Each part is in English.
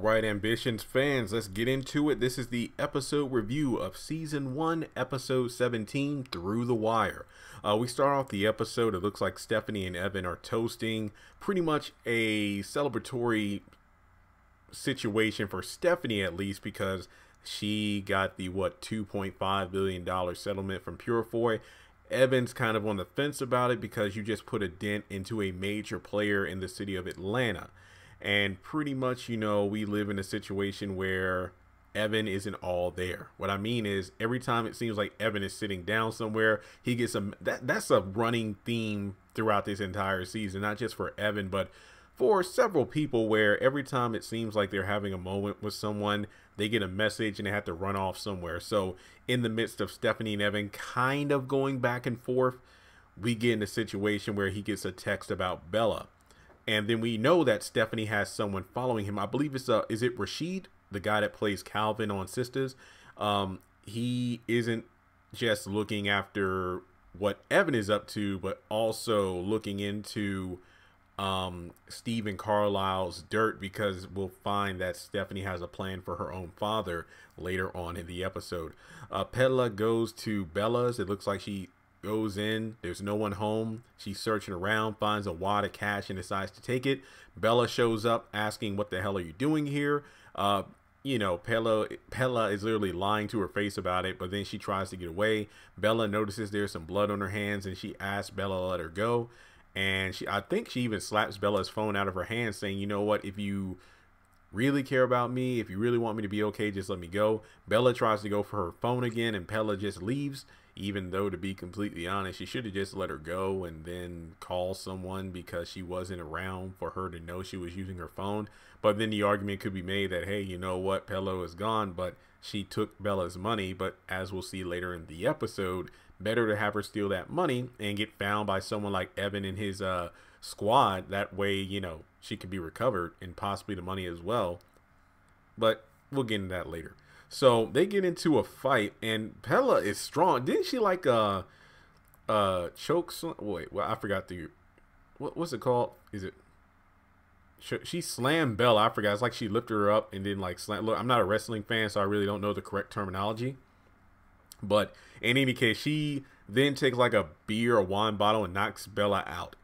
All right, Ambitions fans, let's get into it. This is the episode review of Season 1, Episode 17, Through the Wire. We start off the episode. It looks like Stephanie and Evan are toasting. Pretty much a celebratory situation for Stephanie, at least, because she got the, $2.5 billion settlement from Purefoy. Evan's kind of on the fence about it because you just put a dent into a major player in the city of Atlanta. And pretty much, we live in a situation where Evan isn't all there. What I mean is every time it seems like Evan is sitting down somewhere, he gets that's a running theme throughout this entire season, not just for Evan, but for several people, where every time it seems like they're having a moment with someone, they get a message and they have to run off somewhere. So in the midst of Stephanie and Evan kind of going back and forth, we get in a situation where he gets a text about Bella. And then we know that Stephanie has someone following him. I believe it's is it Rashid, the guy that plays Calvin on Sisters? He isn't just looking after what Evan is up to, but also looking into Steve Carlisle's dirt, because we'll find that Stephanie has a plan for her own father later on in the episode. Pella goes to Bella's. It looks like she goes in, there's no one home. She's searching around, finds a wad of cash and decides to take it. Bella shows up asking, "What the hell are you doing here?" Pella is literally lying to her face about it, but then she tries to get away. Bella notices there's some blood on her hands and she asks Bella to let her go. And I think she even slaps Bella's phone out of her hand, saying, "You know what, if you really care about me, if you really want me to be okay, just let me go." Bella tries to go for her phone again and Pella just leaves, even though, to be completely honest, she should have just let her go and then call someone, because she wasn't around for her to know she was using her phone. But then the argument could be made that, hey, you know what, Pella is gone, but she took Bella's money. But as we'll see later in the episode, better to have her steal that money and get found by someone like Evan and his squad. That way, she could be recovered and possibly the money as well. But we'll get into that later. So they get into a fight and Pella is strong. Didn't she like choke? Wait, well, I forgot what's it called? Is it? She slammed Bella. I forgot. It's like she lifted her up and then like slam. Look, I'm not a wrestling fan, so I really don't know the correct terminology. But in any case, she then takes like a beer or wine bottle and knocks Bella out.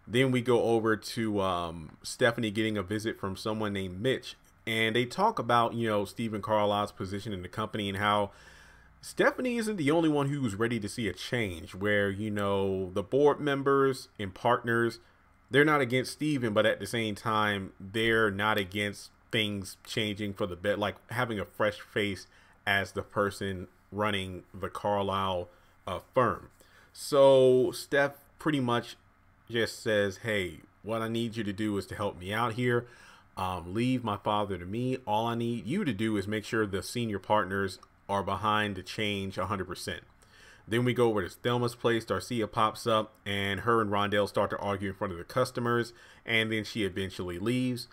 Then we go over to Stephanie getting a visit from someone named Mitch. And they talk about, Stephen Carlisle's position in the company and how Stephanie isn't the only one who's ready to see a change, where, the board members and partners, they're not against Stephen, but at the same time, they're not against things changing for the better, like having a fresh face as the person running the Carlisle firm. So Steph pretty much just says, "Hey, what I need you to do is to help me out here. Leave my father to me. All I need you to do is make sure the senior partners are behind the change 100%. Then we go over to Thelma's place. Darcia pops up and her and Rondell start to argue in front of the customers. And then she eventually leaves.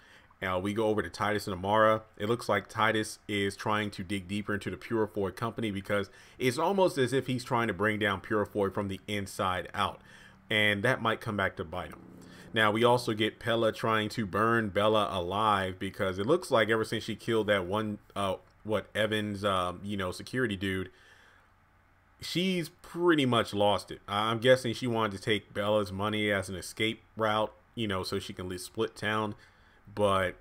We go over to Titus and Amara. It looks like Titus is trying to dig deeper into the Purefoy company, because it's almost as if he's trying to bring down Purefoy from the inside out. And that might come back to bite him. Now, we also get Pella trying to burn Bella alive, because it looks like ever since she killed that one, Evans, security dude, she's pretty much lost it. I'm guessing she wanted to take Bella's money as an escape route, so she can split town. But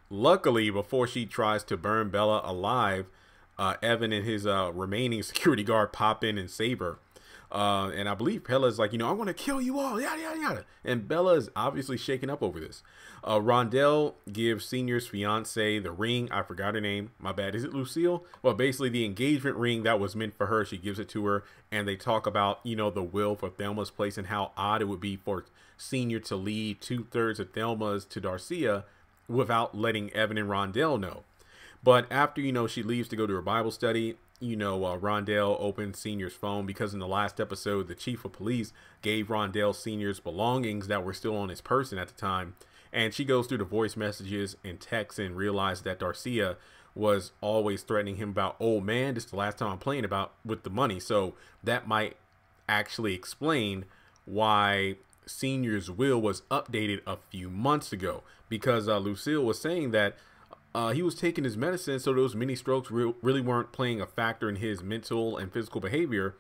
luckily, before she tries to burn Bella alive, Evan and his remaining security guard pop in and save her. And I believe Pella's like, I want to kill you all, yada, yada, yada. And Bella is obviously shaken up over this. Rondell gives Senior's fiance the ring. I forgot her name. My bad. Is it Lucille? Well, basically the engagement ring that was meant for her. She gives it to her. And they talk about, the will for Thelma's place and how odd it would be for Senior to leave 2/3 of Thelma's to Darcia without letting Evan and Rondell know. But after, she leaves to go to her Bible study, Rondell opens Senior's phone, because in the last episode, the chief of police gave Rondell Senior's belongings that were still on his person at the time. And she goes through the voice messages and texts and realized that Darcia was always threatening him about, "Oh man, this is the last time I'm playing with the money." So that might actually explain why Senior's will was updated a few months ago, because Lucille was saying that he was taking his medicine, so those mini strokes really weren't playing a factor in his mental and physical behavior.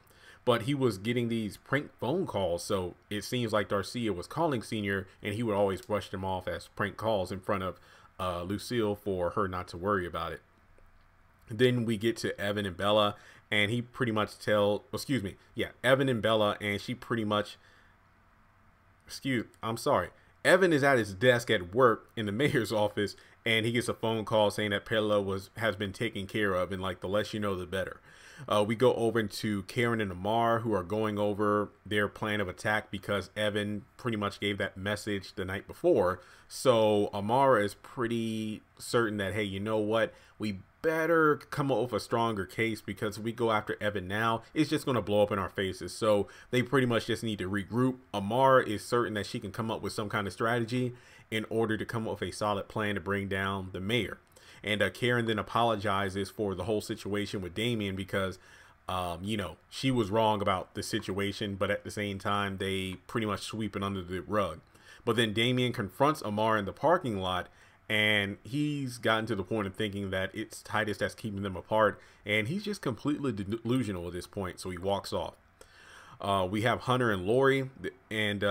But he was getting these prank phone calls, so it seems like Darcia was calling Senior, and he would always brush them off as prank calls in front of Lucille for her not to worry about it. Then we get to Evan and Bella, and he pretty much Evan and Bella, and she pretty much, Evan is at his desk at work in the mayor's office, and he gets a phone call saying that Pella has been taken care of, and like, the less you know, the better. We go over into Karen and Amar, who are going over their plan of attack because Evan pretty much gave that message the night before. So Amar is pretty certain that, hey, you know what? We better come up with a stronger case, because if we go after Evan now, it's just going to blow up in our faces. So they pretty much just need to regroup. Amar is certain that she can come up with some kind of strategy in order to come up with a solid plan to bring down the mayor. And Karen then apologizes for the whole situation with Damien because, you know, she was wrong about the situation, but at the same time, they pretty much sweep it under the rug. But then Damien confronts Amar in the parking lot, and he's gotten to the point of thinking that it's Titus that's keeping them apart, and he's just completely delusional at this point, so he walks off. We have Hunter and Lori, and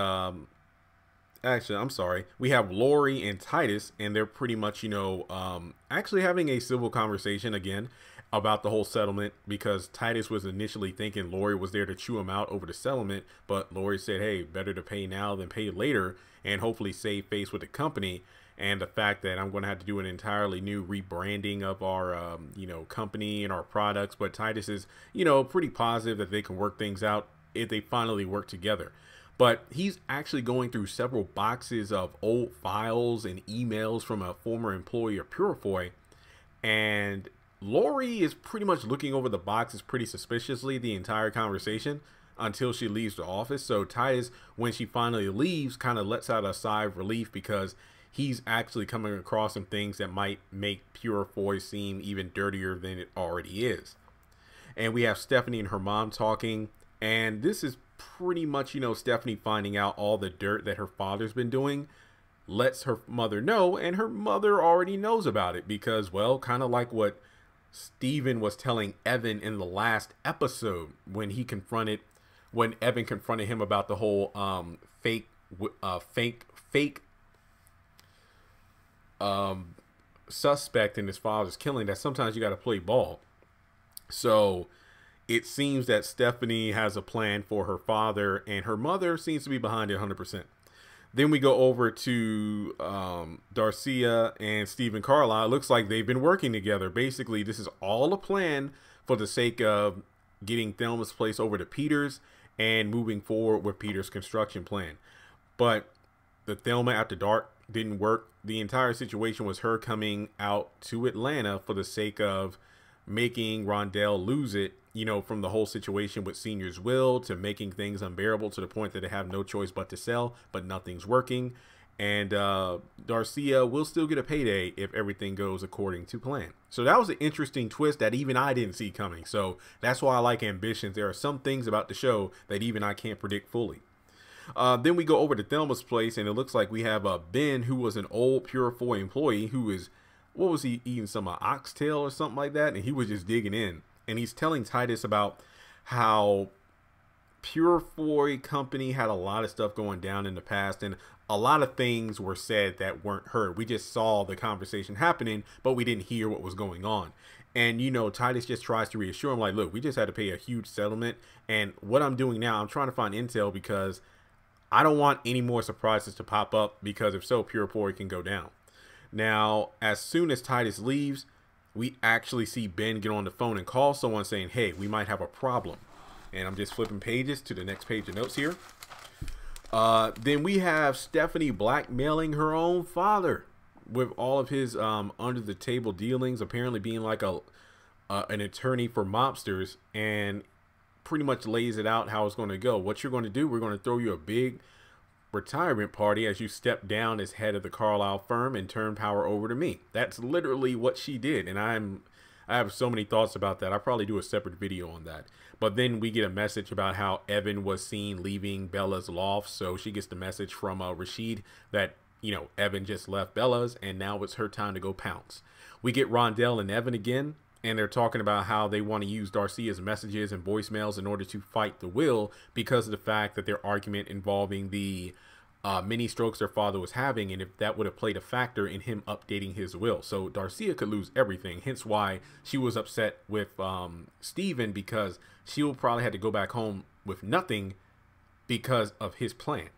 actually, I'm sorry. We have Lori and Titus, and they're pretty much, you know, actually having a civil conversation again about the whole settlement, because Titus was initially thinking Lori was there to chew him out over the settlement, but Lori said, hey, better to pay now than pay later, and hopefully save face with the company. And the fact that I'm going to have to do an entirely new rebranding of our, you know, company and our products. But Titus is, you know, pretty positive that they can work things out if they finally work together. But he's actually going through several boxes of old files and emails from a former employee of Purefoy. And Lori is pretty much looking over the boxes pretty suspiciously the entire conversation until she leaves the office. So Titus, when she finally leaves, kind of lets out a sigh of relief, because he's actually coming across some things that might make Purefoy seem even dirtier than it already is. And we have Stephanie and her mom talking, and this is pretty much, you know, Stephanie finding out all the dirt that her father's been doing, lets her mother know, and her mother already knows about it because, well, kind of like what Steven was telling Evan in the last episode when Evan confronted him about the whole fake suspect in his father's killing, that sometimes you got to play ball. So it seems that Stephanie has a plan for her father, and her mother seems to be behind it 100%. Then we go over to Darcia and Stephen Carlisle. It looks like they've been working together. Basically, this is all a plan for the sake of getting Thelma's place over to Peter's and moving forward with Peter's construction plan. But the Thelma After Dark didn't work. The entire situation was her coming out to Atlanta for the sake of making Rondell lose it, you know, from the whole situation with Senior's will to making things unbearable to the point that they have no choice but to sell, but nothing's working. And Darcia will still get a payday if everything goes according to plan. So that was an interesting twist that even I didn't see coming. So that's why I like Ambitions. There are some things about the show that even I can't predict fully. Then we go over to Thelma's place, and it looks like we have Ben, who was an old Purefoy employee who is, what was he eating, some oxtail or something like that? And he was just digging in. And he's telling Titus about how Purefoy company had a lot of stuff going down in the past, and a lot of things were said that weren't heard. We just saw the conversation happening, but we didn't hear what was going on. And, you know, Titus just tries to reassure him, like, look, we just had to pay a huge settlement. And what I'm doing now, I'm trying to find intel because I don't want any more surprises to pop up, because if so, Purefoy can go down. Now, as soon as Titus leaves, we actually see Ben get on the phone and call someone saying, hey, we might have a problem. And I'm just flipping pages to the next page of notes here. Then we have Stephanie blackmailing her own father with all of his under the table dealings, apparently being like an attorney for mobsters, and pretty much lays it out how it's going to go. What you're going to do, we're going to throw you a big retirement party as you step down as head of the Carlisle firm and turn power over to me. That's literally what she did, and I have so many thoughts about that. I'll probably do a separate video on that. But then we get a message about how Evan was seen leaving Bella's loft, so she gets the message from Rashid that, Evan just left Bella's and now it's her time to go pounce. We get Rondell and Evan again, and they're talking about how they want to use Darcia's messages and voicemails in order to fight the will because of the fact that their argument involving the mini strokes their father was having, and if that would have played a factor in him updating his will. So Darcia could lose everything, hence why she was upset with Steven, because she will probably have to go back home with nothing because of his plan.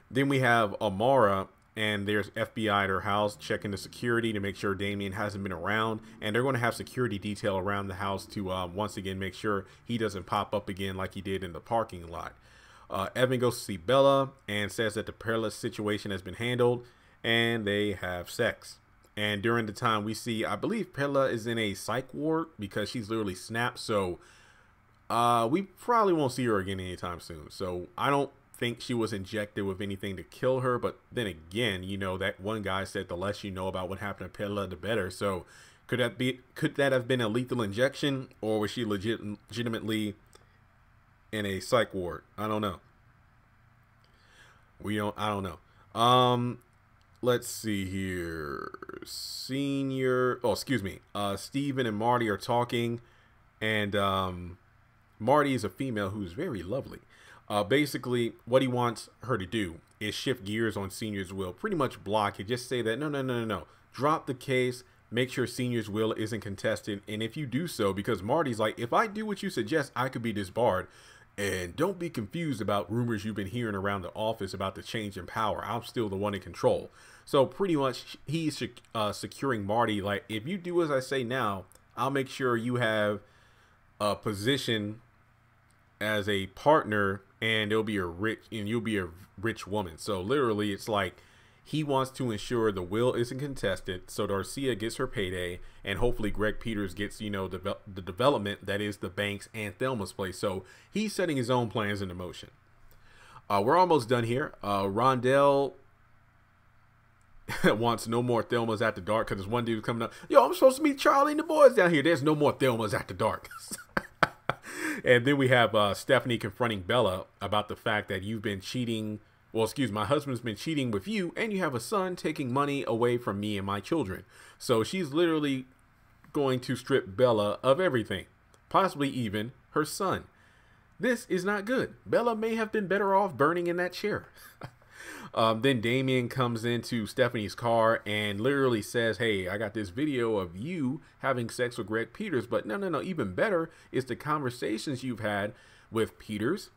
Then we have Amara, and there's FBI at her house checking the security to make sure Damien hasn't been around, and they're going to have security detail around the house to once again make sure he doesn't pop up again like he did in the parking lot. Evan goes to see Bella and says that the perilous situation has been handled, and they have sex. And during the time we see, I believe Bella is in a psych ward because she's literally snapped, so we probably won't see her again anytime soon. So I don't think she was injected with anything to kill her, but then again, that one guy said the less you know about what happened to Bella, the better. So could that have been a lethal injection, or was she legitimately in a psych ward? I don't know. I don't know. Let's see here. Steven and Marty are talking, and Marty is a female who's very lovely. Basically what he wants her to do is shift gears on Senior's will, pretty much block it. Just say that no, drop the case, make sure Senior's will isn't contested, and if you do so, because Marty's like, if I do what you suggest, I could be disbarred. And don't be confused about rumors you've been hearing around the office about the change in power. I'm still the one in control. So pretty much he's securing Marty. Like, if you do as I say now, I'll make sure you have a position as a partner, and you'll be a rich woman. So literally it's like he wants to ensure the will isn't contested, so Darcia gets her payday, and hopefully Greg Peters gets, the development that is the banks and Thelma's place. So he's setting his own plans into motion. We're almost done here. Rondell wants no more Thelma's After Dark because there's one dude coming up. Yo, I'm supposed to meet Charlie and the boys down here. There's no more Thelma's After Dark. And then we have Stephanie confronting Bella about the fact that you've been cheating. Well, my husband's been cheating with you, and you have a son taking money away from me and my children. So she's literally going to strip Bella of everything, possibly even her son. This is not good. Bella may have been better off burning in that chair. Then Damien comes into Stephanie's car and literally says, hey, I got this video of you having sex with Greg Peters. But no, even better is the conversations you've had with Peters,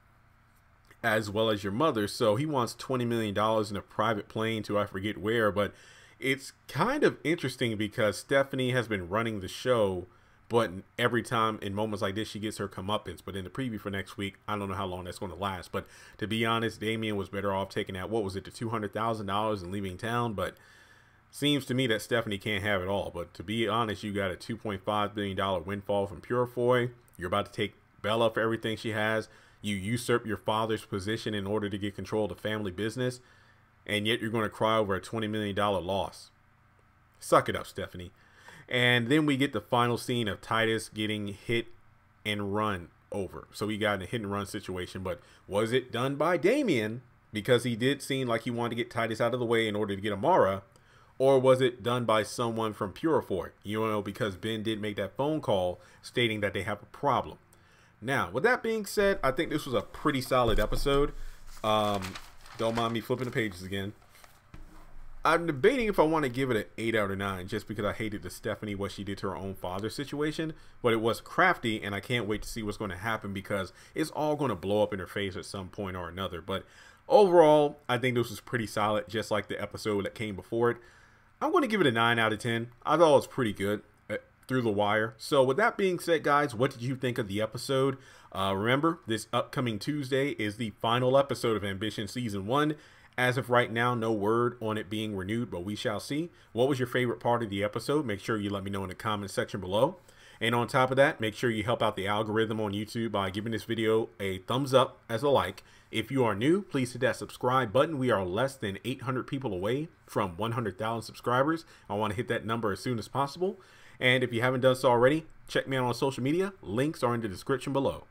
as well as your mother. So he wants $20 million in a private plane to I forget where, but it's kind of interesting because Stephanie has been running the show, but every time in moments like this, she gets her comeuppance. But in the preview for next week, I don't know how long that's going to last. But to be honest, Damien was better off taking that, what was it, the $200,000 and leaving town. But seems to me that Stephanie can't have it all. But to be honest, you got a $2.5 billion windfall from Purefoy. You're about to take Bella for everything she has. You usurp your father's position in order to get control of the family business, and yet you're going to cry over a $20 million loss. Suck it up, Stephanie. And then we get the final scene of Titus getting hit and run over. So he got in a hit and run situation, but was it done by Damien? Because he did seem like he wanted to get Titus out of the way in order to get Amara. Or was it done by someone from Purefoy? Because Ben did make that phone call stating that they have a problem. Now, with that being said, I think this was a pretty solid episode. Don't mind me flipping the pages again. I'm debating if I want to give it an 8 out of 9, just because I hated the Stephanie, what she did to her own father situation. But it was crafty, and I can't wait to see what's going to happen, because it's all going to blow up in her face at some point or another. But overall, I think this was pretty solid, just like the episode that came before it. I'm going to give it a 9 out of 10. I thought it was pretty good through the wire. So with that being said, guys, what did you think of the episode? Remember, this upcoming Tuesday is the final episode of Ambition Season 1. As of right now, no word on it being renewed, but we shall see. What was your favorite part of the episode? Make sure you let me know in the comment section below. And on top of that, make sure you help out the algorithm on YouTube by giving this video a thumbs up as a like. If you are new, please hit that subscribe button. We are less than 800 people away from 100,000 subscribers. I want to hit that number as soon as possible. And if you haven't done so already, check me out on social media. Links are in the description below.